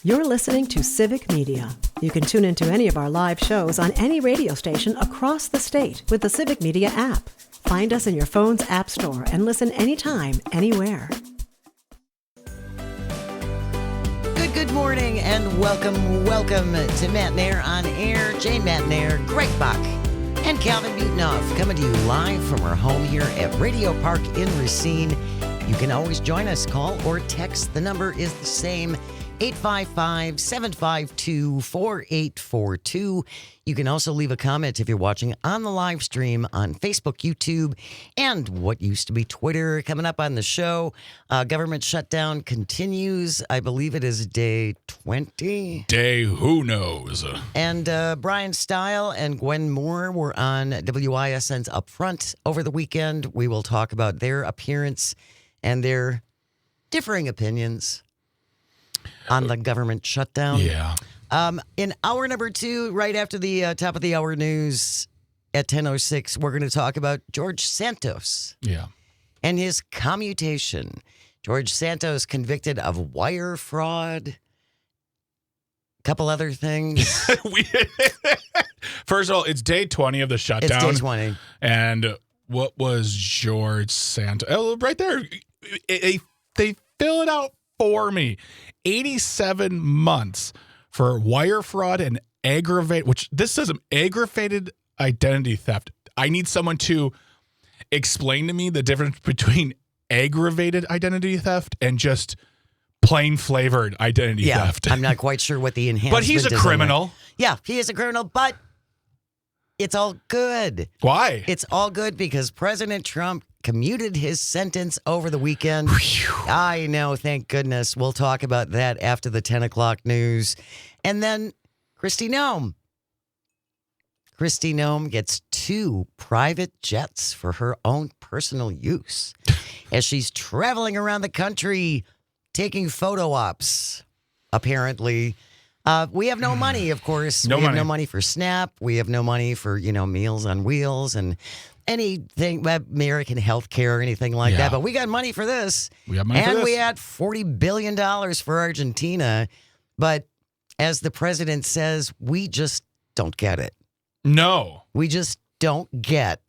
You're listening to Civic Media. You can tune into any of our live shows on any radio station across the state with the Civic Media app. Find us in your phone's app store and listen anytime, anywhere. Good morning and welcome to Matt Nair on Air. Jane Matt Nair, Greg Bach, and Calvin Butenhoff coming to you live from our home here at Radio Park in Racine. You can always join us, call or text. The number is the same, 855-752-4842. You can also leave a comment if you're watching on the live stream on Facebook, YouTube, and what used to be Twitter. Coming up on the show, government shutdown continues. I believe it is day 20. Day who knows. And Brian Stile and Gwen Moore were on WISN's Upfront over the weekend. We will talk about their appearance and their differing opinions on the government shutdown. Yeah. In hour number 2, right after the top of the hour news at 10:06, we're going to talk about George Santos. Yeah. And his commutation. George Santos convicted of wire fraud, a couple other things. First of all, it's day 20 of the shutdown. It's day 20. And what was George Santos? Oh, right there. They fill it out for me. 87 months for wire fraud and aggravated identity theft. I need someone to explain to me the difference between aggravated identity theft and just plain flavored identity theft. I'm not quite sure what the enhancement But he's a criminal. Yeah, he is a criminal, but it's all good. Why? It's all good because President Trump commuted his sentence over the weekend. I know, thank goodness. We'll talk about that after the 10 o'clock news. And then Kristi Noem. Kristi Noem gets 2 private jets for her own personal use as she's traveling around the country taking photo ops, apparently. We have no money, of course. We have no money for SNAP. We have no money for, Meals on Wheels and anything, American health care, anything like that. But we got money for this. We have money for this. And we had $40 billion for Argentina. But as the president says, we just don't get it. No. We just don't get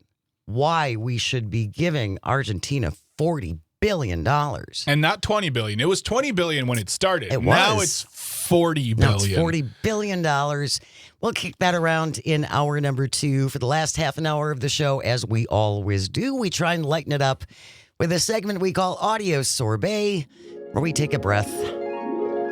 why we should be giving Argentina $40 billion. And not $20 billion. It was $20 billion when it started. Now it's $40 billion. Now it's $40 billion. We'll kick that around in hour number 2. For the last half an hour of the show, as we always do, we try and lighten it up with a segment we call Audio Sorbet, where we take a breath.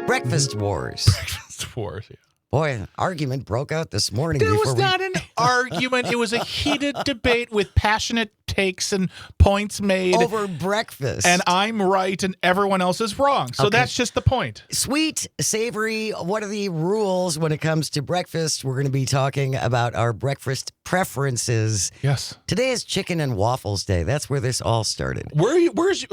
Breakfast Wars. Breakfast Wars, yeah. Boy, an argument broke out this morning. There was not an argument. It was a heated debate with passionate takes and points made. Over breakfast. And I'm right and everyone else is wrong. So that's just the point. Sweet, savory, what are the rules when it comes to breakfast? We're going to be talking about our breakfast preferences. Yes. Today is Chicken and Waffles Day. That's where this all started. Where's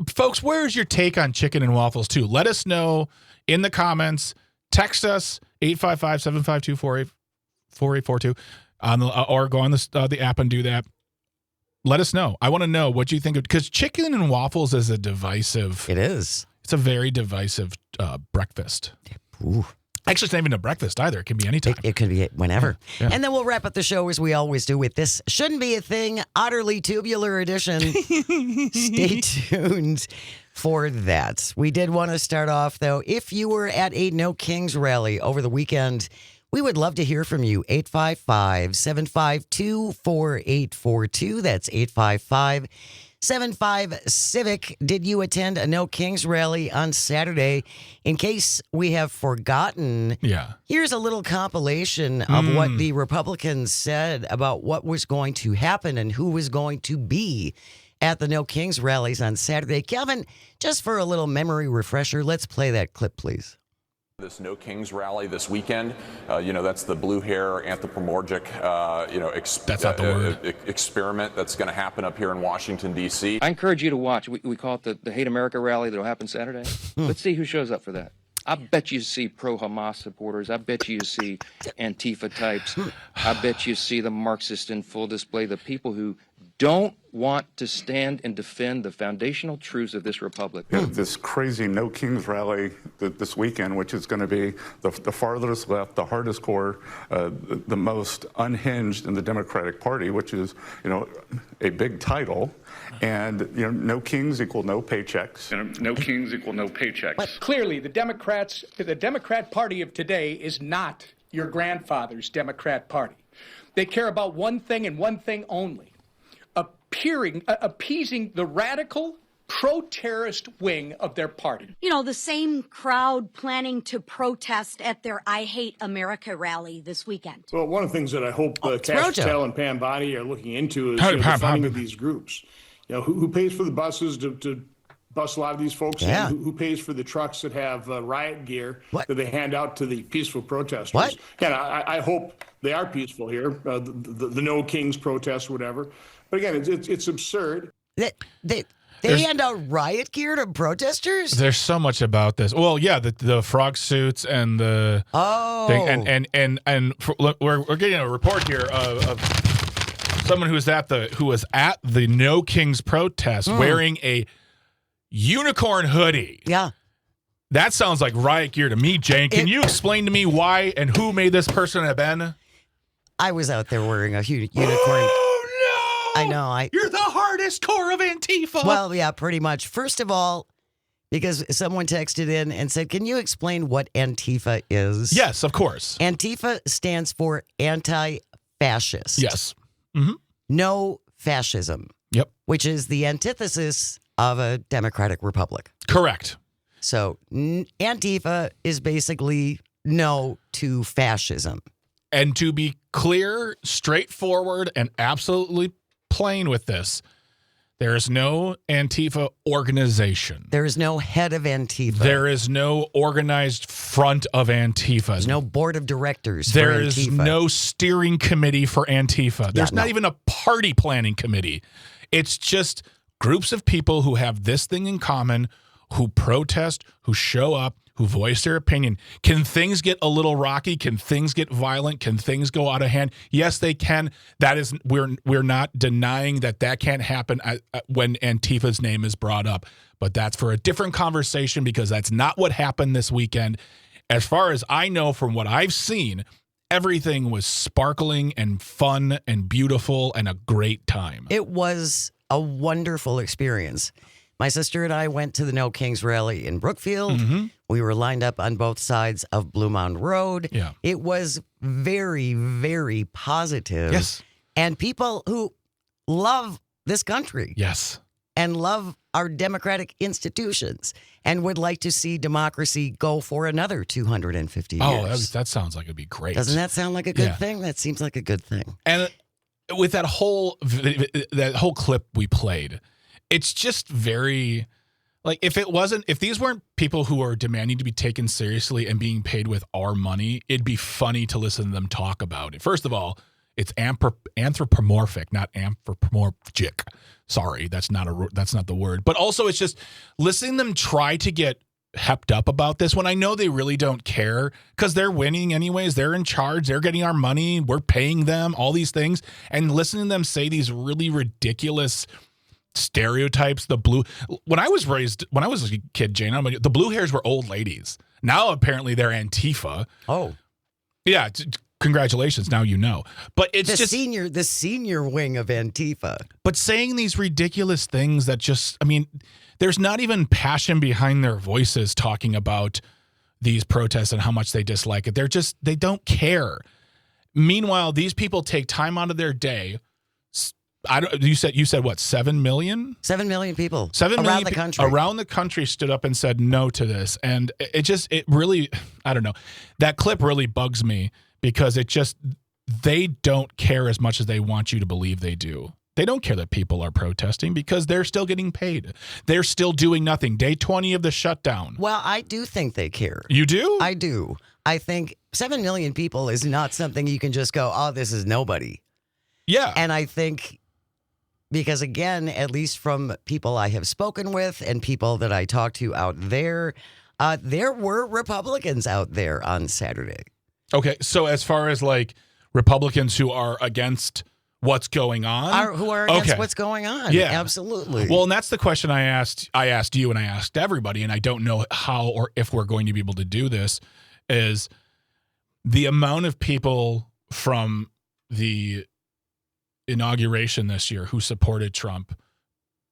your take on chicken and waffles too? Let us know in the comments. Text us 855-752-4842 or go on the app and do that. Let us know. I want to know what you think of, because chicken and waffles is a divisive. It is. It's a very divisive breakfast. Ooh. Actually, it's not even a breakfast either. It can be anytime. It could be whenever. Yeah. And then we'll wrap up the show as we always do with this Shouldn't Be a Thing, Utterly Tubular Edition. Stay tuned for that. We did want to start off, though. If you were at a No Kings rally over the weekend, we would love to hear from you. 855-752-4842. That's 855-75-CIVIC. Did you attend a No Kings rally on Saturday? In case we have forgotten, here's a little compilation of what the Republicans said about what was going to happen and who was going to be at the No Kings rallies on Saturday. Kelvin, just for a little memory refresher, let's play that clip, please. This No Kings rally this weekend, that's the blue hair anthropomorphic, that's not the word. Experiment that's going to happen up here in Washington, D.C. I encourage you to watch. We call it the Hate America rally that'll happen Saturday. Let's see who shows up for that. I bet you see pro-Hamas supporters. I bet you see Antifa types. I bet you see the Marxists in full display, the people who don't want to stand and defend the foundational truths of this republic. This crazy No Kings rally this weekend, which is going to be the farthest left, the hardest core, the most unhinged in the Democratic Party, which is, a big title. And, no kings equal no paychecks. No kings equal no paychecks. But clearly, the Democrat Party of today is not your grandfather's Democrat Party. They care about one thing and one thing only. Appeasing the radical, pro-terrorist wing of their party. The same crowd planning to protest at their I Hate America rally this weekend. Well, one of the things that I hope Cash Patel and Pam Bondi are looking into is the funding of these groups. Who pays for the buses to bus a lot of these folks in? Who pays for the trucks that have riot gear that they hand out to the peaceful protesters? And I hope they are peaceful here, the No Kings protest or whatever. But again, it's absurd. They hand out riot gear to protesters? There's so much about this. Well, yeah, the frog suits and the thing, and we're getting a report here of someone who was at the No Kings protest wearing a unicorn hoodie. Yeah. That sounds like riot gear to me, Jane. Can you explain to me why and who may this person have been? I was out there wearing a unicorn. Oh, no! I know. You're the hardest core of Antifa. Well, yeah, pretty much. First of all, because someone texted in and said, can you explain what Antifa is? Yes, of course. Antifa stands for anti-fascist. Yes. Mm-hmm. No fascism. Yep. Which is the antithesis of a democratic republic. Correct. So Antifa is basically no to fascism. And to be clear, straightforward, and absolutely plain with this, there is no Antifa organization. There is no head of Antifa. There is no organized front of Antifa. There's no board of directors for There Antifa. is no steering committee for Antifa. There's not even a party planning committee. It's just groups of people who have this thing in common, who protest, who show up, who voice their opinion. Can things get a little rocky? Can things get violent? Can things go out of hand? Yes, they can. That is, we're not denying that can't happen when Antifa's name is brought up. But that's for a different conversation because that's not what happened this weekend. As far as I know from what I've seen, everything was sparkling and fun and beautiful and a great time. It was a wonderful experience. My sister and I went to the No Kings rally in Brookfield. Mm-hmm. We were lined up on both sides of Blue Mound Road. Yeah. It was very, very positive. Yes. And people who love this country. Yes. And love our democratic institutions and would like to see democracy go for another 250 years. Oh, that sounds like it'd be great. Doesn't that sound like a good thing? That seems like a good thing. And with that whole clip we played, it's just very, like, if these weren't people who are demanding to be taken seriously and being paid with our money, it'd be funny to listen to them talk about it. First of all, it's anthropomorphic, not anthropomorphic. Sorry, that's not the word. But also, it's just listening to them try to get hepped up about this when I know they really don't care because they're winning anyways. They're in charge. They're getting our money. We're paying them, all these things. And listening to them say these really ridiculous stereotypes. When I was a kid, Jane, the blue hairs were old ladies. Now apparently they're Antifa. Oh, yeah. Congratulations. Now you know. But it's the senior wing of Antifa. But saying these ridiculous things that there's not even passion behind their voices talking about these protests and how much they dislike it. They don't care. Meanwhile, these people take time out of their day. You said what? 7 million? 7 million people. 7 million around the country. Around the country stood up and said no to this. And it really, I don't know. That clip really bugs me because they don't care as much as they want you to believe they do. They don't care that people are protesting because they're still getting paid. They're still doing nothing. Day 20 of the shutdown. Well, I do think they care. You do? I do. I think 7 million people is not something you can just go, oh, this is nobody. Yeah. And I think because, again, at least from people I have spoken with and people that I talked to out there were Republicans out there on Saturday. Okay. So as far as like Republicans who are against what's going on. Who are against what's going on. Yeah. Absolutely. Well, and that's the question I asked you and I asked everybody, and I don't know how or if we're going to be able to do this, is the amount of people from the inauguration this year who supported Trump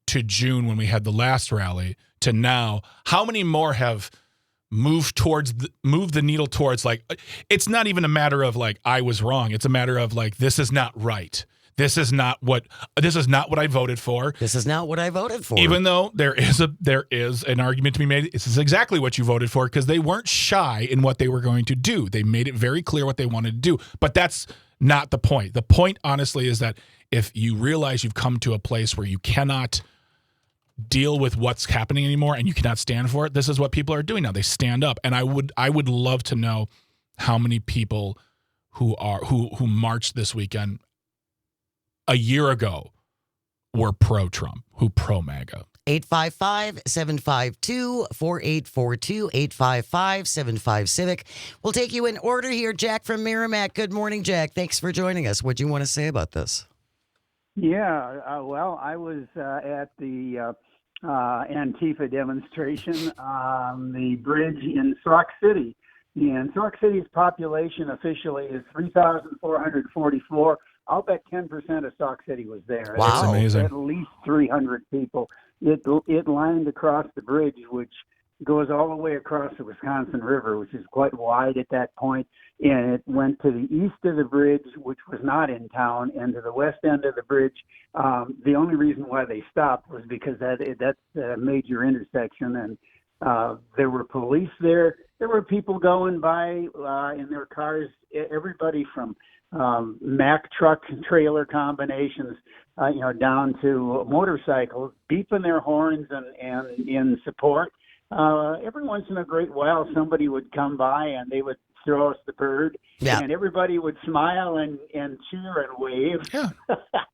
to June when we had the last rally to now, how many more have moved the needle towards, like, it's not even a matter of like I was wrong. It's a matter of like, this is not right. This is not what I voted for. This is not what I voted for. Even though there is an argument to be made, this is exactly what you voted for, because they weren't shy in what they were going to do. They made it very clear what they wanted to do. But that's not the point. The point, honestly, is that if you realize you've come to a place where you cannot deal with what's happening anymore and you cannot stand for it, this is what people are doing now. They stand up. And I would love to know how many people who marched this weekend a year ago were pro-Trump, who pro-MAGA. 855-752-4842, 855-75-CIVIC. We'll take you in order here. Jack from Merrimack. Good morning, Jack. Thanks for joining us. What do you want to say about this? Yeah, well, I was at the Antifa demonstration on the bridge in Sauk City. And Sauk City's population officially is 3,444. I'll bet 10% of Sauk City was there. Wow. That's amazing. At least 300 people. It lined across the bridge, which goes all the way across the Wisconsin River, which is quite wide at that point. And it went to the east of the bridge, which was not in town, and to the west end of the bridge. The only reason why they stopped was because that's a major intersection, and there were police there. There were people going by in their cars, everybody from Mack truck and trailer combinations, down to motorcycles, beeping their horns and in support. Every once in a great while, somebody would come by and they would throw us the bird, and everybody would smile and cheer and wave,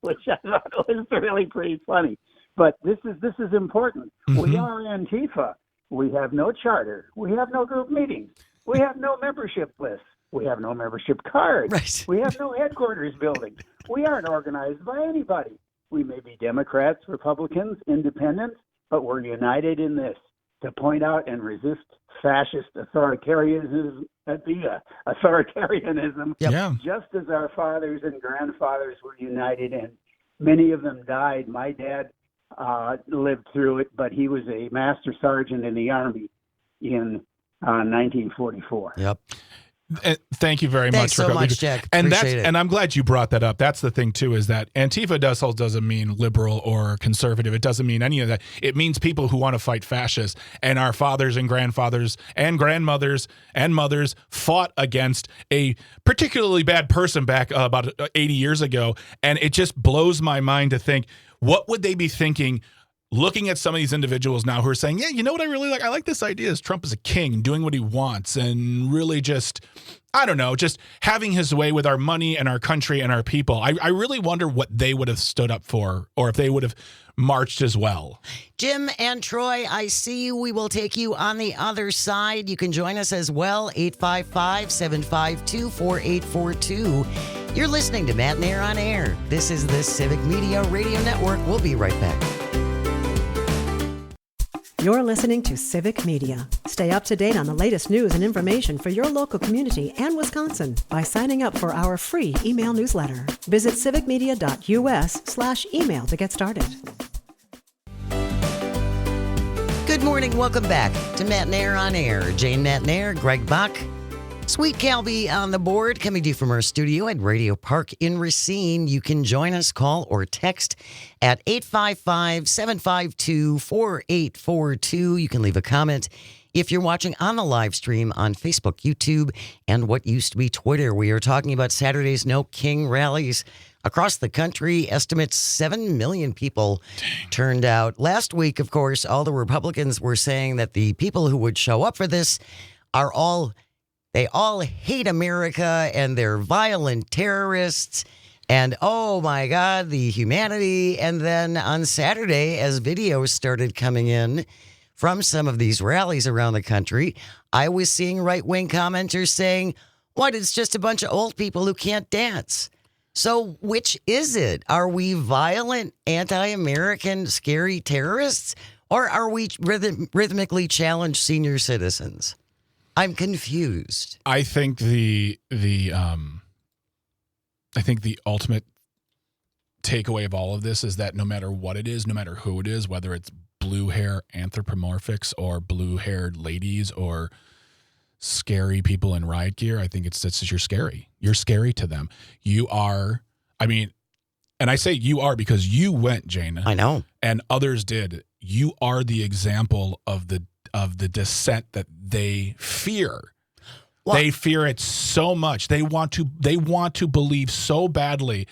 which I thought was really pretty funny. But this is important. Mm-hmm. We are Antifa. We have no charter. We have no group meetings. We have no membership lists. We have no membership cards. Right. We have no headquarters building. We aren't organized by anybody. We may be Democrats, Republicans, independents, but we're united in this, to point out and resist fascist authoritarianism, just as our fathers and grandfathers were united, and many of them died. My dad lived through it, but he was a master sergeant in the Army in 1944. Yep. Thank you very Thanks much. so much, Jack. And I'm glad you brought that up. That's the thing too, is that Antifa doesn't mean liberal or conservative. It doesn't mean any of that. It means people who want to fight fascists. And our fathers and grandfathers and grandmothers and mothers fought against a particularly bad person back about 80 years ago. And it just blows my mind to think, what would they be thinking looking at some of these individuals now who are saying, yeah, you know what I really like? I like this idea is Trump is a king doing what he wants and really just, I don't know, just having his way with our money and our country and our people. I really wonder what they would have stood up for, or if they would have marched as well. Jim and Troy, I see you. We will take you on the other side. You can join us as well, 855-752-4842. You're listening to Matt and Air on Air. This is the Civic Media Radio Network. We'll be right back. You're listening to Civic Media. Stay up to date on the latest news and information for your local community and Wisconsin by signing up for our free email newsletter. Visit civicmedia.us/email to get started. Good morning. Welcome back to Matt and Air on Air. Jane Matt and Air, Greg Bach, Sweet Calby on the board, coming to you from our studio at Radio Park in Racine. You can join us, call or text at 855-752-4842. You can leave a comment if you're watching on the live stream on Facebook, YouTube, and what used to be Twitter. We are talking about Saturday's No King rallies across the country. Estimates 7 million people turned out. Last week, of course, all the Republicans were saying that the people who would show up for this they all hate America and they're violent terrorists. And oh my God, the humanity. And then on Saturday, as videos started coming in from some of these rallies around the country, I was seeing right-wing commenters saying, what, it's just a bunch of old people who can't dance. So which is it? Are we violent, anti-American, scary terrorists? Or are we rhythmically challenged senior citizens? I'm confused. I think the ultimate takeaway of all of this is that no matter what it is, no matter who it is, whether it's blue hair anthropomorphics or blue haired ladies or scary people in riot gear, I think it's just you're scary. You're scary to them. You are, and I say you are because you went, Jane. I know. And others did. You are the example of the dissent that they fear. Well, they fear it so much. They want to believe so badly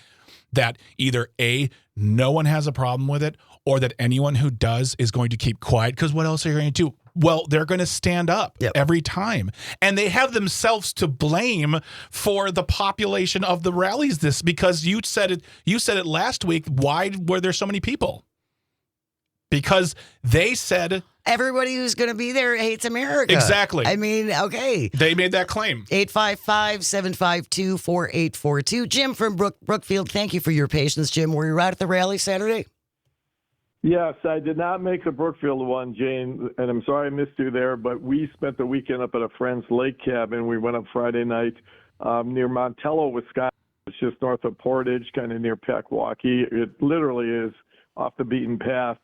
that either A, no one has a problem with it, or that anyone who does is going to keep quiet, because what else are you going to do? Well, they're going to stand up every time. And they have themselves to blame for the population of the rallies because you said it last week. Why were there so many people? Because they said everybody who's going to be there hates America. Exactly. Okay. They made that claim. 855-752-4842. Jim from Brookfield, thank you for your patience. Jim, were you right at the rally Saturday? Yes, I did not make the Brookfield one, Jane, and I'm sorry I missed you there, but we spent the weekend up at a friend's lake cabin. We went up Friday night near Montello, Wisconsin. It's just north of Portage, kind of near Peckwaukee. It literally is off the beaten path.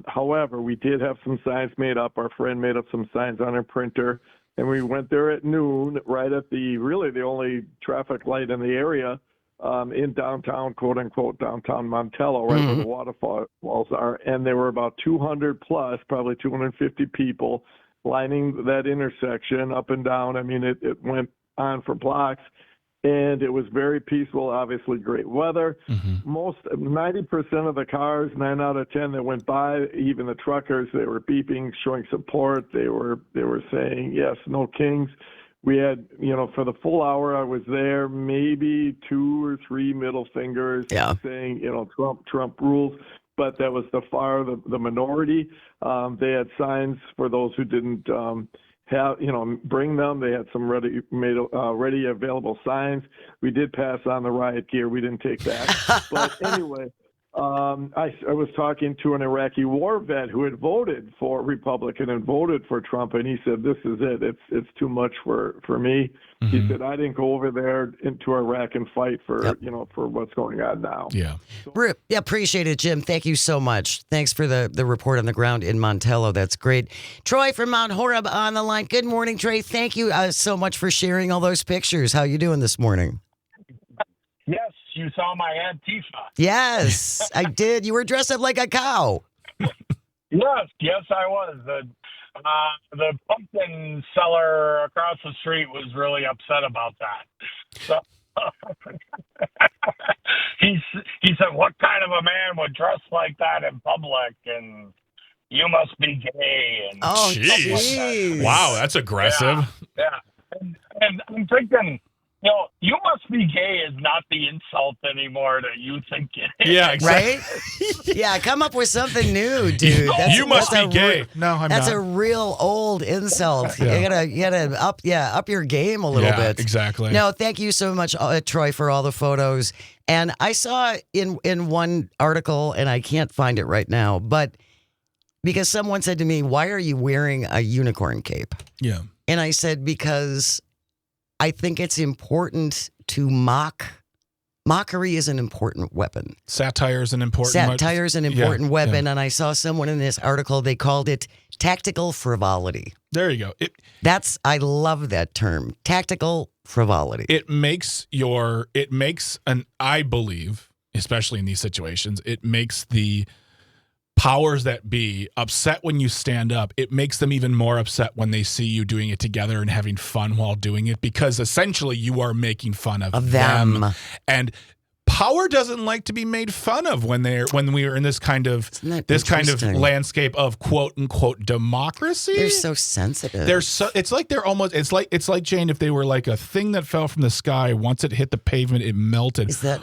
However, we did have some signs made up. Our friend made up some signs on her printer, and we went there at noon, right at the only traffic light in the area in downtown, quote unquote, downtown Montello, right where the waterfalls are. And there were about 200 plus, probably 250 people lining that intersection up and down. It went on for blocks. And it was very peaceful, obviously great weather. 90% of the cars, 9 out of 10 that went by, even the truckers, they were beeping, showing support. They were saying, yes, no kings. We had, for the full hour I was there, maybe 2 or 3 middle fingers saying, Trump rules. But that was the minority. They had signs for those who didn't bring them. They had some ready available signs. We did pass on the riot gear. We didn't take that. But anyway, I was talking to an Iraqi war vet who had voted for Republican and voted for Trump, and he said, "This is it. It's too much for me." He said, "I didn't go over there into Iraq and fight for for what's going on now." Yeah, appreciate it, Jim. Thank you so much. Thanks for the report on the ground in Montello. That's great. Troy from Mount Horeb on the line. Good morning, Trey. Thank you so much for sharing all those pictures. How you doing this morning? Yes, you saw my Antifa. Yes, I did. You were dressed up like a cow. Yes, I was. The pumpkin seller across the street was really upset about that. So he said, "What kind of a man would dress like that in public?" And you must be gay. And jeez. Wow, that's aggressive. Yeah. And I'm thinking, you must be gay is not the insult anymore that you think it is. Yeah, exactly. Right? Yeah, come up with something new, dude. You must be gay. No, I'm not. That's a real old insult. Yeah. You gotta up your game a little bit. Exactly. No, thank you so much, Troy, for all the photos. And I saw in one article, and I can't find it right now, but because someone said to me, "Why are you wearing a unicorn cape?" Yeah. And I said, because I think it's important to mock. Mockery is an important weapon. Satire is an important weapon. And I saw someone in this article, they called it tactical frivolity. There you go. I love that term, tactical frivolity. I believe, especially in these situations, it makes the powers that be upset when you stand up. It makes them even more upset when they see you doing it together and having fun while doing it, because essentially you are making fun of them. And power doesn't like to be made fun of when we are in this kind of landscape of quote unquote democracy. They're so sensitive. It's like Jane, if they were like a thing that fell from the sky, once it hit the pavement, it melted. Is that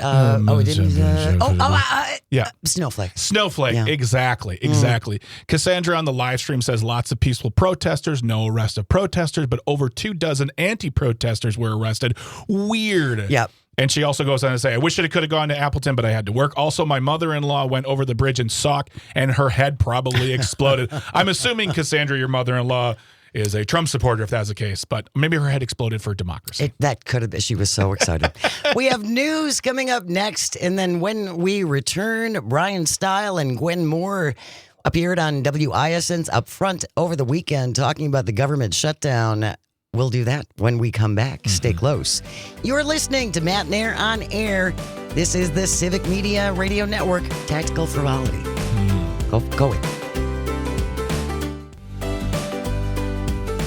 Snowflake. Yeah. Exactly. Cassandra on the live stream says lots of peaceful protesters, no arrest of protesters, but over 24 anti-protesters were arrested. Weird. Yeah. And she also goes on to say, I wish it could have gone to Appleton, but I had to work. Also, my mother-in-law went over the bridge in Sauk, and her head probably exploded. I'm assuming, Cassandra, your mother-in-law is a Trump supporter, if that's the case. But maybe her head exploded for democracy. That could have been. She was so excited. We have news coming up next. And then when we return, Brian Style and Gwen Moore appeared on WISN's Up Front over the weekend talking about the government shutdown. We'll do that when we come back. Stay close. You're listening to Matt Nair on Air. This is the Civic Media Radio Network, Tactical Frivolity. Go in.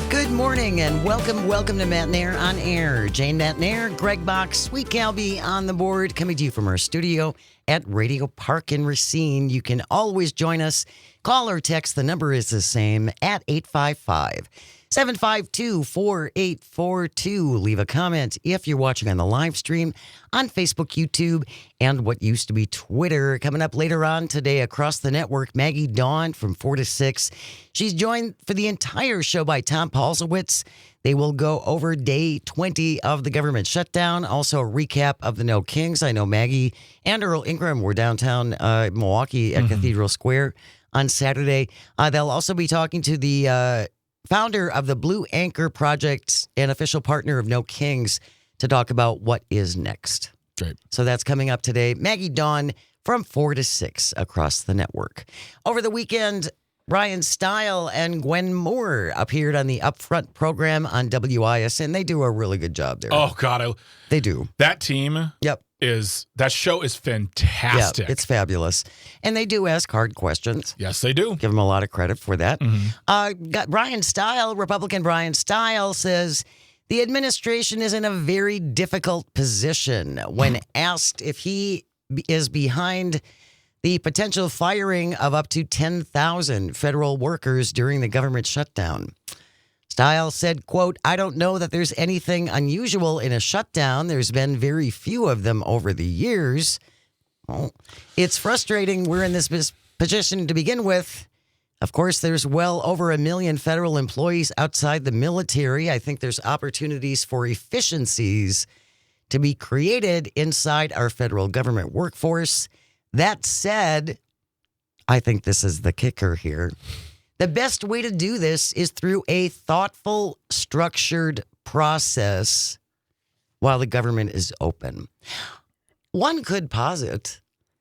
Good morning and welcome to Matt Nair on Air. Jane Matt Nair, Greg Bach, Sweet Calby on the board, coming to you from our studio at Radio Park in Racine. You can always join us. Call or text. The number is the same at 855-752-4842. Leave a comment if you're watching on the live stream on Facebook, YouTube, and what used to be Twitter. Coming up later on today across the network, Maggie Dawn from 4 to 6. She's joined for the entire show by Tom Paulsowitz. They will go over day 20 of the government shutdown. Also a recap of the No Kings. I know Maggie and Earl Ingram were downtown Milwaukee at Cathedral Square on Saturday. They'll also be talking to the founder of the Blue Anchor Project and official partner of No Kings to talk about what is next. Great. So that's coming up today. Maggie Dawn from 4 to 6 across the network. Over the weekend, Brian Style and Gwen Moore appeared on the Upfront program on WISN. They do a really good job there. Oh, God. They do. That team that show is fantastic. Yeah, it's fabulous. And they do ask hard questions. Yes, they do. Give them a lot of credit for that. Got Brian Style, Republican Brian Style, says the administration is in a very difficult position when asked if he is behind the potential firing of up to 10,000 federal workers during the government shutdown. Style said, quote, I don't know that there's anything unusual in a shutdown. There's been very few of them over the years. Well, it's frustrating we're in this position to begin with. Of course, there's well over 1 million federal employees outside the military. I think there's opportunities for efficiencies to be created inside our federal government workforce. That said, I think this is the kicker here. The best way to do this is through a thoughtful, structured process while the government is open. One could posit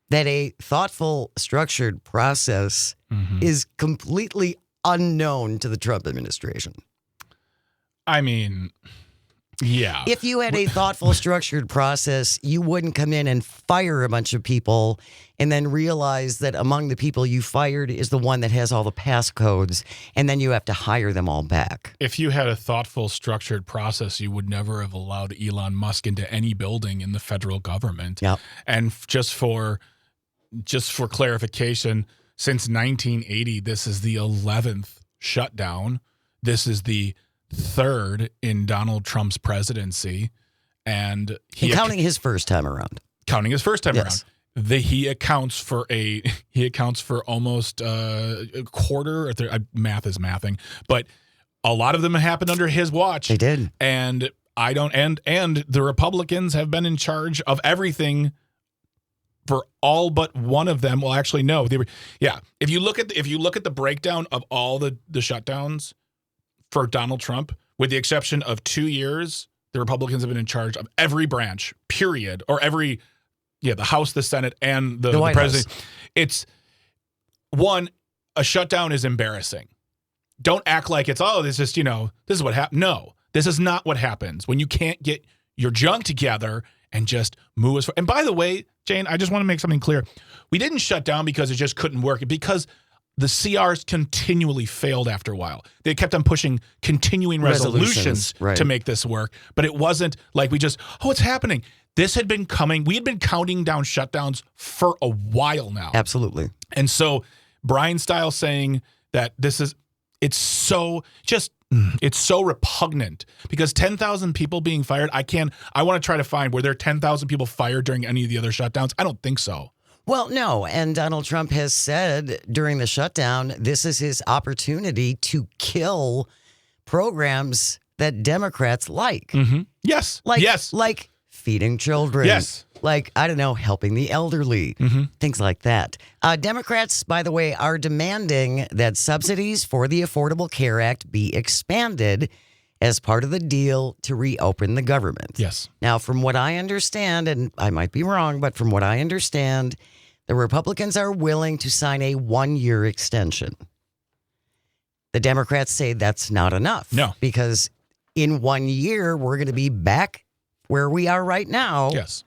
that a thoughtful, structured process is completely unknown to the Trump administration. I mean, yeah. If you had a thoughtful, structured process, you wouldn't come in and fire a bunch of people and then realize that among the people you fired is the one that has all the passcodes, and then you have to hire them all back. If you had a thoughtful, structured process, you would never have allowed Elon Musk into any building in the federal government. Yep. And just for clarification, since 1980, this is the 11th shutdown. This is the third in Donald Trump's presidency, and counting his first time around. Counting his first time around, he accounts for almost a quarter. Math is mathing, but a lot of them happened under his watch. They did, and and the Republicans have been in charge of everything for all but one of them. Well, actually, no. If you look at the breakdown of all the shutdowns for Donald Trump, with the exception of 2 years, the Republicans have been in charge of every branch, period, or the House, the Senate, and the president. House. It's a shutdown is embarrassing. Don't act like it's, this is what happened. No, this is not what happens when you can't get your junk together and just move us. And by the way, Jane, I just want to make something clear. We didn't shut down because it just couldn't work, because the CRs continually failed after a while. They kept on pushing continuing resolutions to make this work, but it wasn't like we just, it's happening. This had been coming. We had been counting down shutdowns for a while now. Absolutely. And so Brian Style saying that it's so repugnant, because 10,000 people being fired, I want to try to find, were there 10,000 people fired during any of the other shutdowns? I don't think so. Well, no, and Donald Trump has said during the shutdown, this is his opportunity to kill programs that Democrats like. Yes. Like feeding children. Yes. Like, I don't know, helping the elderly, things like that. Democrats, by the way, are demanding that subsidies for the Affordable Care Act be expanded as part of the deal to reopen the government. Yes. Now, from what I understand, and I might be wrong, but from what I understand, the Republicans are willing to sign a 1-year extension. The Democrats say that's not enough. No. Because in 1 year, we're going to be back where we are right now. Yes.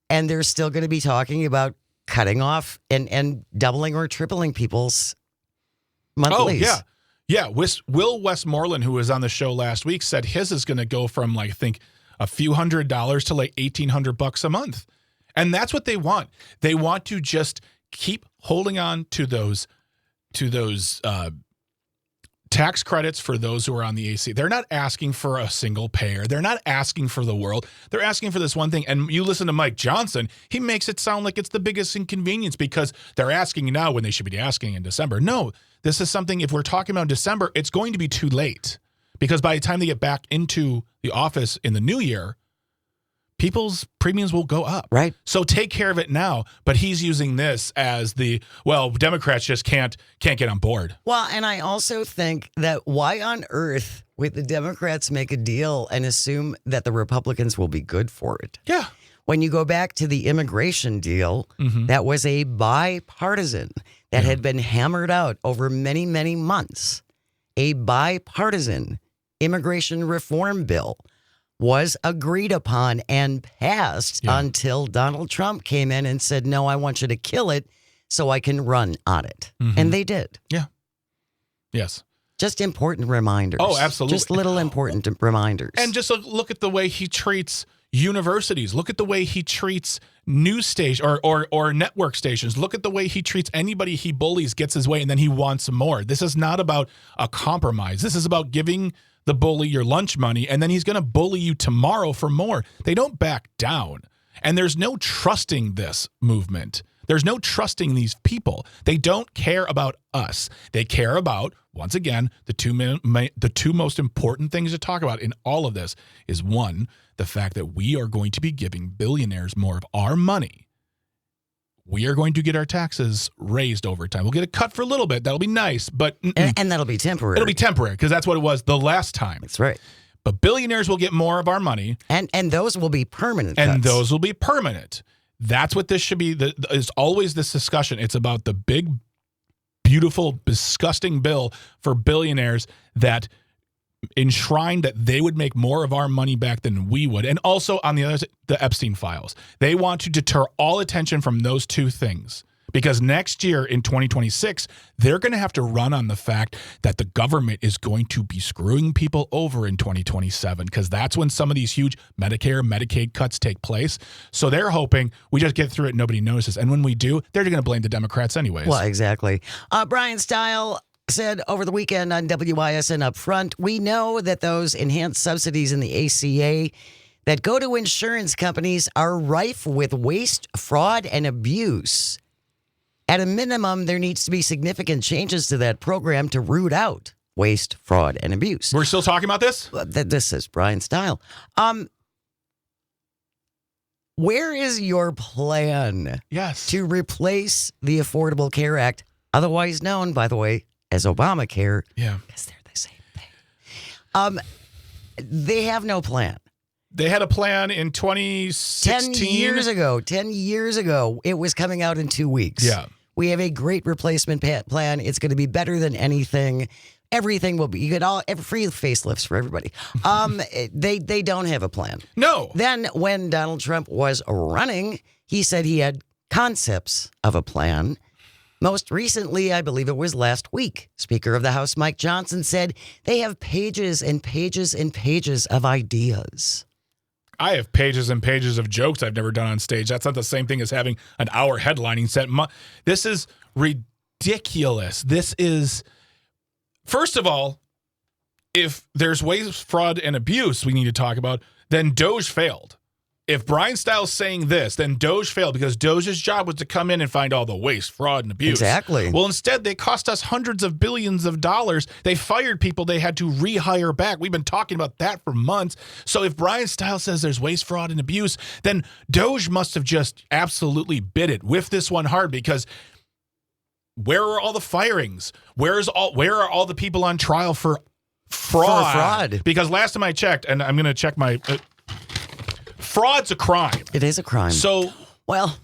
And they're still going to be talking about cutting off and doubling or tripling people's monthlies. Oh, yeah. Yeah. Will Westmoreland, who was on the show last week, said his is going to go from, like, I think, a few $100s to like $1,800 a month. And that's what they want. They want to just keep holding on to those tax credits for those who are on the AC. They're not asking for a single payer. They're not asking for the world. They're asking for this one thing. And you listen to Mike Johnson, he makes it sound like it's the biggest inconvenience because they're asking now when they should be asking in December. No, this is something, if we're talking about December, it's going to be too late because by the time they get back into the office in the new year, people's premiums will go up. Right. So take care of it now. But he's using this as Democrats just can't get on board. Well, and I also think that why on earth would the Democrats make a deal and assume that the Republicans will be good for it? Yeah. When you go back to the immigration deal, that was a bipartisan that had been hammered out over many, many months. A bipartisan immigration reform bill was agreed upon and passed until Donald Trump came in and said, no, I want you to kill it so I can run on it. And they did. Yeah. Yes. Just important reminders. Oh, absolutely. Just little important reminders. And just look at the way he treats universities. Look at the way he treats news stations or network stations. Look at the way he treats anybody he bullies, gets his way, and then he wants more. This is not about a compromise. This is about giving the bully your lunch money, and then he's going to bully you tomorrow for more. They don't back down. And there's no trusting this movement. There's no trusting these people. They don't care about us. They care about, once again, the two most important things to talk about in all of this is, one, the fact that we are going to be giving billionaires more of our money. We are going to get our taxes raised over time. We'll get a cut for a little bit. That'll be nice, but and that'll be temporary. It'll be temporary because that's what it was the last time. That's right. But billionaires will get more of our money, and those will be permanent. And cuts. those will be permanent. That's what this should be. Is always this discussion. It's about the big, beautiful, disgusting bill for billionaires that enshrined that they would make more of our money back than we would. And also on the other side, the Epstein files. They want to deter all attention from those two things. Because next year in 2026, they're going to have to run on the fact that the government is going to be screwing people over in 2027 because that's when some of these huge Medicare, Medicaid cuts take place. So they're hoping we just get through it and nobody notices. And when we do, they're going to blame the Democrats anyways. Well, exactly. Brian Stile said over the weekend on WISN Up Front, we know that those enhanced subsidies in the ACA that go to insurance companies are rife with waste, fraud, and abuse. At a minimum, there needs to be significant changes to that program to root out waste, fraud, and abuse. We're still talking about this? This is Brian Stile. Where is your plan to replace the Affordable Care Act, otherwise known, by the way, as Obamacare? Yeah. Because they're the same thing. They have no plan. They had a plan in 2016. 10 years ago, it was coming out in 2 weeks. Yeah. We have a great replacement plan. It's going to be better than anything. Everything will be, you get free facelifts for everybody. They don't have a plan. No. Then when Donald Trump was running, he said he had concepts of a plan. Most recently, I believe it was last week, Speaker of the House Mike Johnson said they have pages and pages and pages of ideas. I have pages and pages of jokes I've never done on stage. That's not the same thing as having an hour headlining set. This is ridiculous. This is, first of all, if there's waste, fraud, and abuse we need to talk about, then Doge failed. if Brian Stiles saying this, then Doge failed because Doge's job was to come in and find all the waste, fraud, and abuse. Exactly. Well, instead, they cost us hundreds of billions of dollars. They fired people they had to rehire back. We've been talking about that for months. So if Brian Stiles says there's waste, fraud, and abuse, then Doge must have just absolutely bit it, whiffed this one hard, because where are all the firings? Where are all the people on trial for fraud? Because last time I checked, and I'm going to check my... fraud's a crime. It is a crime. So, well,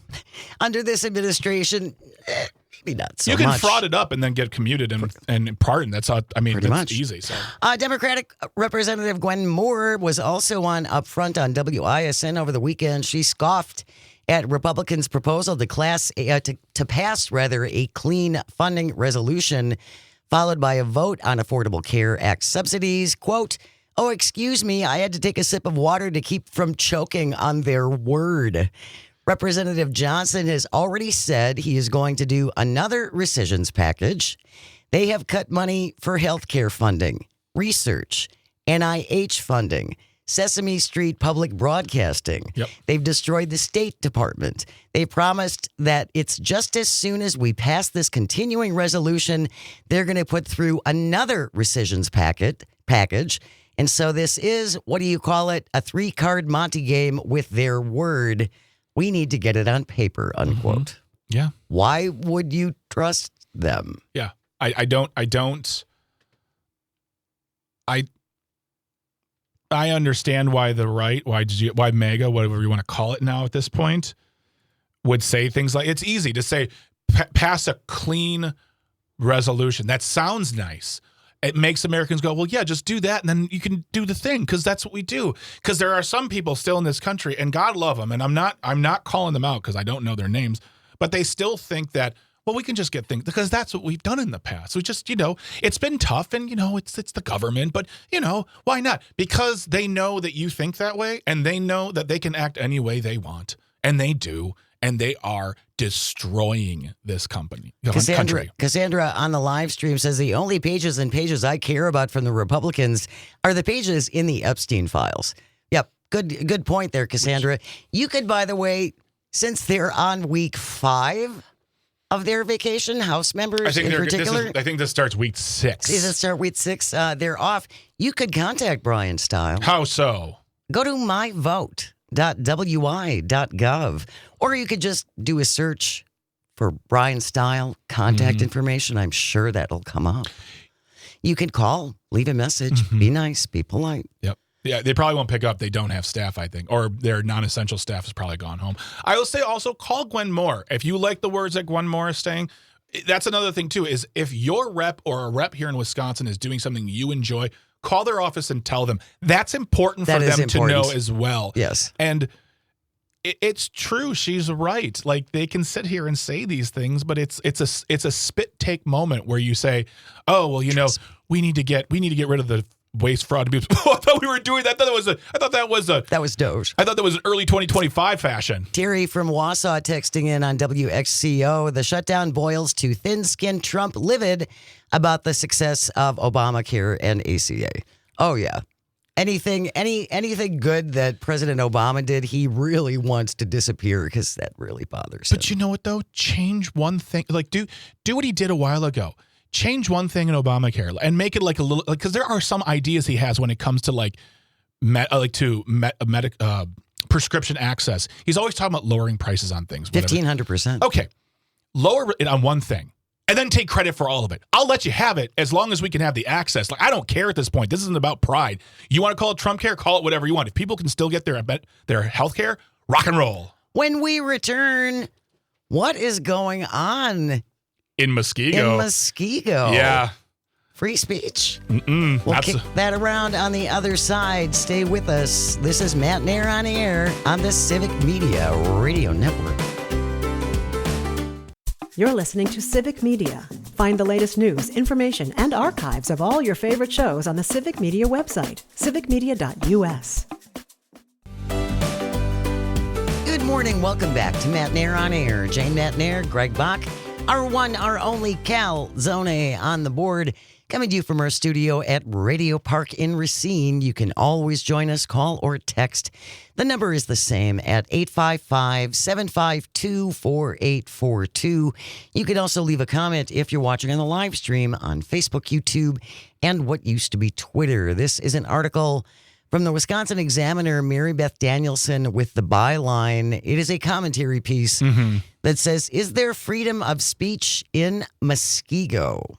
under this administration, maybe not so much. You can fraud it up and then get commuted and pardoned. That's how, that's easy. So, Democratic Representative Gwen Moore was also on upfront on WISN over the weekend. She scoffed at Republicans' proposal to pass a clean funding resolution, followed by a vote on Affordable Care Act subsidies. Quote, "Oh, excuse me, I had to take a sip of water to keep from choking on their word." Representative Johnson has already said he is going to do another rescissions package. They have cut money for health care funding, research, NIH funding, Sesame Street public broadcasting. Yep. They've destroyed the State Department. They promised that it's just as soon as we pass this continuing resolution, they're going to put through another rescissions package. And so this is, what do you call it? A 3-card Monte game with their word. We need to get it on paper, unquote. Mm-hmm. Yeah. Why would you trust them? Yeah. I understand why the right, why MAGA, whatever you want to call it now at this point, would say things like, it's easy to say, pass a clean resolution. That sounds nice. It makes Americans go, well, yeah, just do that, and then you can do the thing, because that's what we do. Because there are some people still in this country, and God love them, and I'm not calling them out because I don't know their names, but they still think that, well, we can just get things, because that's what we've done in the past. We just, it's been tough, and, it's the government, but, why not? Because they know that you think that way, and they know that they can act any way they want, and they do, and they are destroying this country. Cassandra on the live stream says the only pages and pages I care about from the Republicans are the pages in the Epstein files. Yep, good point there, Cassandra. You could, by the way, since they're on week 5 of their vacation, House members in particular. I think this starts week 6. Does it start week 6? They're off. You could contact Brian Stiles. How so? Go to myvote.wi.gov, or you could just do a search for Brian Stiles contact information. I'm sure that'll come up. You can call, leave a message, be nice, be polite. Yep. Yeah, they probably won't pick up. They don't have staff, I think, or their non-essential staff has probably gone home. I will say also, call Gwen Moore. If you like the words that Gwen Moore is saying, that's another thing too, is if your rep or a rep here in Wisconsin is doing something you enjoy, call their office and tell them. That's important for them to know as well. Yes. And it's true. She's right. Like, they can sit here and say these things, but it's a spit take moment where you say, oh, well, we need to get rid of the waste, fraud, abuse. Oh, I thought we were doing that. That was Doge. I thought that was an early 2025 fashion. Terry from Wausau texting in on WXCO. The shutdown boils to thin-skinned Trump livid about the success of Obamacare and ACA. Oh, yeah. Anything good that President Obama did, he really wants to disappear because that really bothers him. But you know what, though? Change one thing. Like, do what he did a while ago. Change one thing in Obamacare and make it like a little, because there are some ideas he has when it comes to prescription access. He's always talking about lowering prices on things. 1,500%. Okay. Lower it on one thing and then take credit for all of it. I'll let you have it as long as we can have the access. Like, I don't care at this point. This isn't about pride. You want to call it Trump care? Call it whatever you want. If people can still get their health care, rock and roll. When we return, what is going on in Muskego? Yeah. Free speech. We'll kick that around on the other side. Stay with us. This is Matt Nair on air on the Civic Media Radio Network. You're listening to Civic Media. Find the latest news, information, and archives of all your favorite shows on the Civic Media website, civicmedia.us. Good morning. Welcome back to Matt Nair on air. Jane Matt Nair, Greg Bach, our one, our only Cal Zone on the board. Coming to you from our studio at Radio Park in Racine. You can always join us, call or text. The number is the same at 855-752-4842. You can also leave a comment if you're watching on the live stream on Facebook, YouTube, and what used to be Twitter. This is an article from the Wisconsin Examiner, Mary Beth Danielson, with the byline. It is a commentary piece that says, "Is there freedom of speech in Muskego?"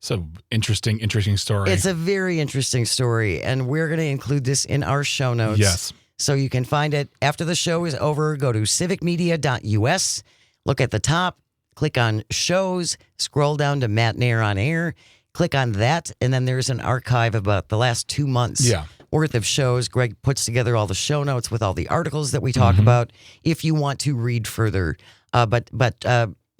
So interesting story. It's a very interesting story, and we're going to include this in our show notes. Yes. So you can find it after the show is over. Go to civicmedia.us, look at the top, click on shows, scroll down to Matt Nair on Air, click on that, and then there's an archive about the last 2 months worth of shows. Greg puts together all the show notes with all the articles that we talk about if you want to read further. But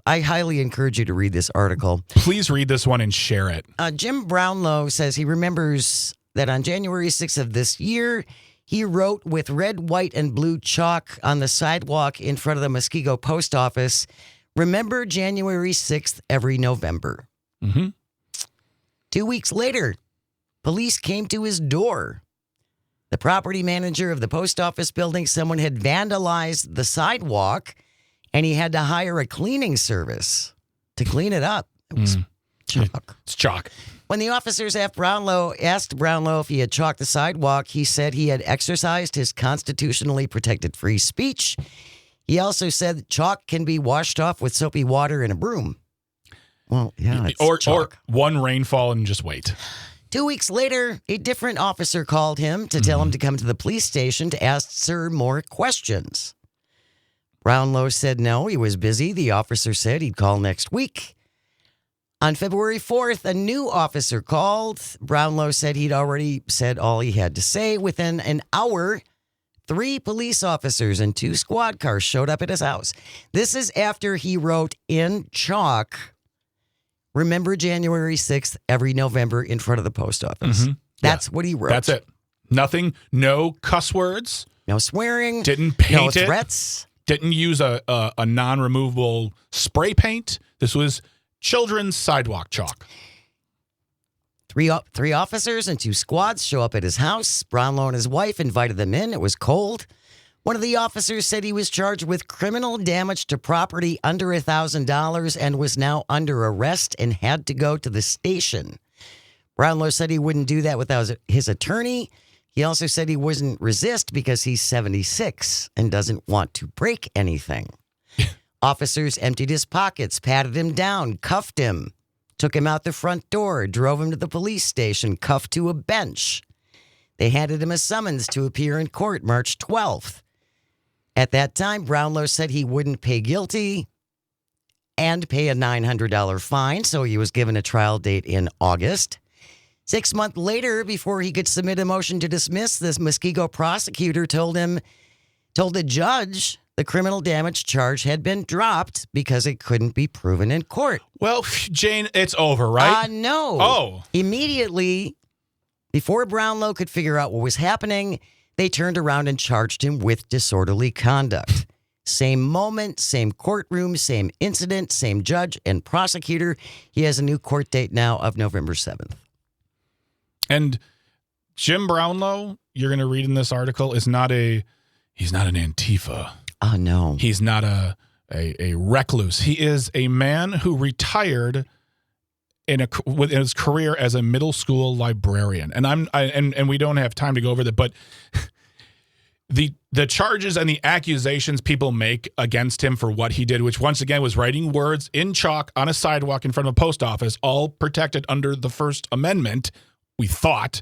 I highly encourage you to read this article. Please read this one and share it. Jim Brownlow says he remembers that on January 6th of this year, he wrote with red, white, and blue chalk on the sidewalk in front of the Muskego post office, "Remember January 6th every November." 2 weeks later, police came to his door. The property manager of the post office building, someone had vandalized the sidewalk, and he had to hire a cleaning service to clean it up. It was chalk. It's chalk. When the officers asked Brownlow if he had chalked the sidewalk, he said he had exercised his constitutionally protected free speech. He also said that chalk can be washed off with soapy water and a broom. Well, yeah, it's or chalk. one rainfall and just wait. 2 weeks later, a different officer called him to tell him to come to the police station to answer more questions. Brownlow said no, he was busy. The officer said he'd call next week. On February 4th, a new officer called. Brownlow said he'd already said all he had to say. Within an hour, 3 police officers and 2 squad cars showed up at his house. This is after he wrote in chalk, "Remember January 6th every November" in front of the post office. That's what he wrote. That's it. Nothing, no cuss words. No swearing. Didn't paint no it. threats. Didn't use a non-removable spray paint. This was children's sidewalk chalk. Three officers and 2 squads show up at his house. Brownlow and his wife invited them in. It was cold. One of the officers said he was charged with criminal damage to property under $1,000 and was now under arrest and had to go to the station. Brownlow said he wouldn't do that without his attorney. He also said he wouldn't resist because he's 76 and doesn't want to break anything. Officers emptied his pockets, patted him down, cuffed him, took him out the front door, drove him to the police station, cuffed to a bench. They handed him a summons to appear in court March 12th. At that time, Brownlow said he wouldn't pay guilty and pay a $900 fine, so he was given a trial date in August. 6 months later, before he could submit a motion to dismiss, this Muskego prosecutor told the judge the criminal damage charge had been dropped because it couldn't be proven in court. Well, Jane, it's over, right? No. Oh. Immediately, before Brownlow could figure out what was happening, they turned around and charged him with disorderly conduct. Same moment, same courtroom, same incident, same judge and prosecutor. He has a new court date now of November 7th. And Jim Brownlow, you're going to read in this article, he's not an Antifa. Oh, no. He's not a recluse. He is a man who retired in his career as a middle school librarian. And we don't have time to go over that, but the charges and the accusations people make against him for what he did, which once again was writing words in chalk on a sidewalk in front of a post office, all protected under the First Amendment, we thought.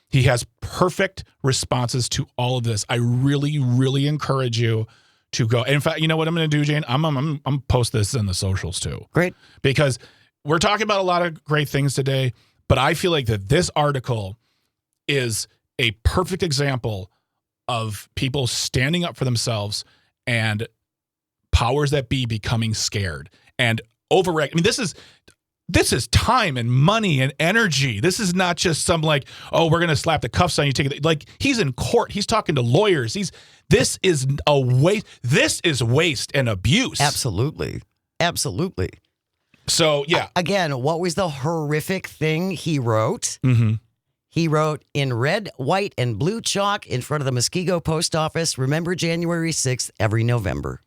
He has perfect responses to all of this. I really, really encourage you to go. In fact, you know what I'm going to do, Jane? I'm post this in the socials too. Great. Because we're talking about a lot of great things today, but I feel like that this article is a perfect example of people standing up for themselves and powers that be becoming scared and overreact. I mean, this is time and money and energy. This is not just some like, oh, we're going to slap the cuffs on you. Take it. Like, he's in court. He's talking to lawyers. This is a waste. This is waste and abuse. Absolutely. Absolutely. So, yeah. Again, what was the horrific thing he wrote? Mm-hmm. He wrote in red, white, and blue chalk in front of the Muskego post office, remember January 6th every November.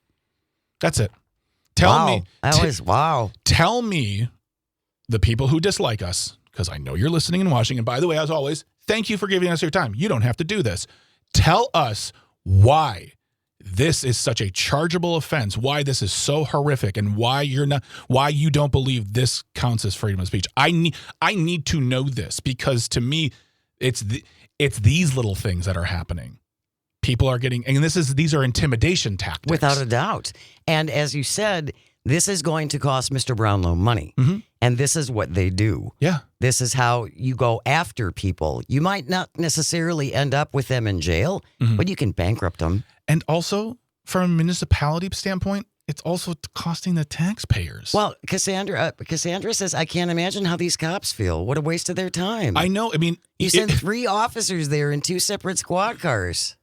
That's it. Tell me. Wow. Tell me the people who dislike us, because I know you're listening and watching. And by the way, as always, thank you for giving us your time. You don't have to do this. Tell us why this is such a chargeable offense, why this is so horrific, and why you don't believe this counts as freedom of speech. I need to know this, because to me, it's these little things that are happening. People are getting, and these are intimidation tactics. Without a doubt. And as you said, this is going to cost Mr. Brownlow money. Mm-hmm. And this is what they do. Yeah. This is how you go after people. You might not necessarily end up with them in jail, but you can bankrupt them. And also, from a municipality standpoint, it's also costing the taxpayers. Well, Cassandra says, I can't imagine how these cops feel. What a waste of their time. I know. I mean, you sent 3 officers there in 2 separate squad cars.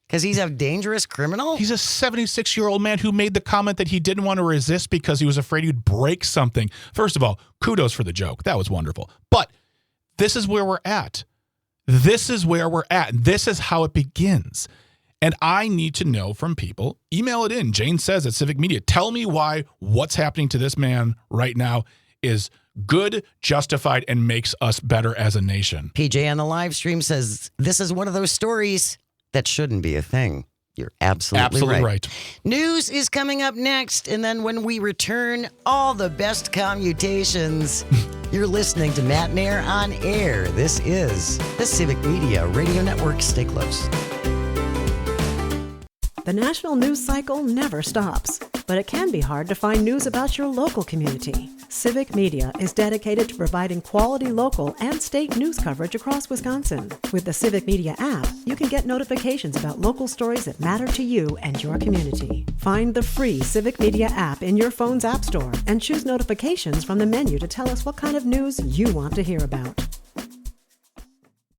Because he's a dangerous criminal? He's a 76-year-old man who made the comment that he didn't want to resist because he was afraid he'd break something. First of all, kudos for the joke. That was wonderful. But this is where we're at. This is where we're at. This is how it begins. And I need to know from people. Email it in. Jane says at Civic Media. Tell me why what's happening to this man right now is good, justified, and makes us better as a nation. PJ on the live stream says, this is one of those stories that shouldn't be a thing. You're absolutely right. News is coming up next, and then when we return, all the best commutations. You're listening to Matt and Air on Air. This is the Civic Media Radio Network. Stay close. The national news cycle never stops, but it can be hard to find news about your local community. Civic Media is dedicated to providing quality local and state news coverage across Wisconsin. With the Civic Media app, you can get notifications about local stories that matter to you and your community. Find the free Civic Media app in your phone's app store and choose notifications from the menu to tell us what kind of news you want to hear about.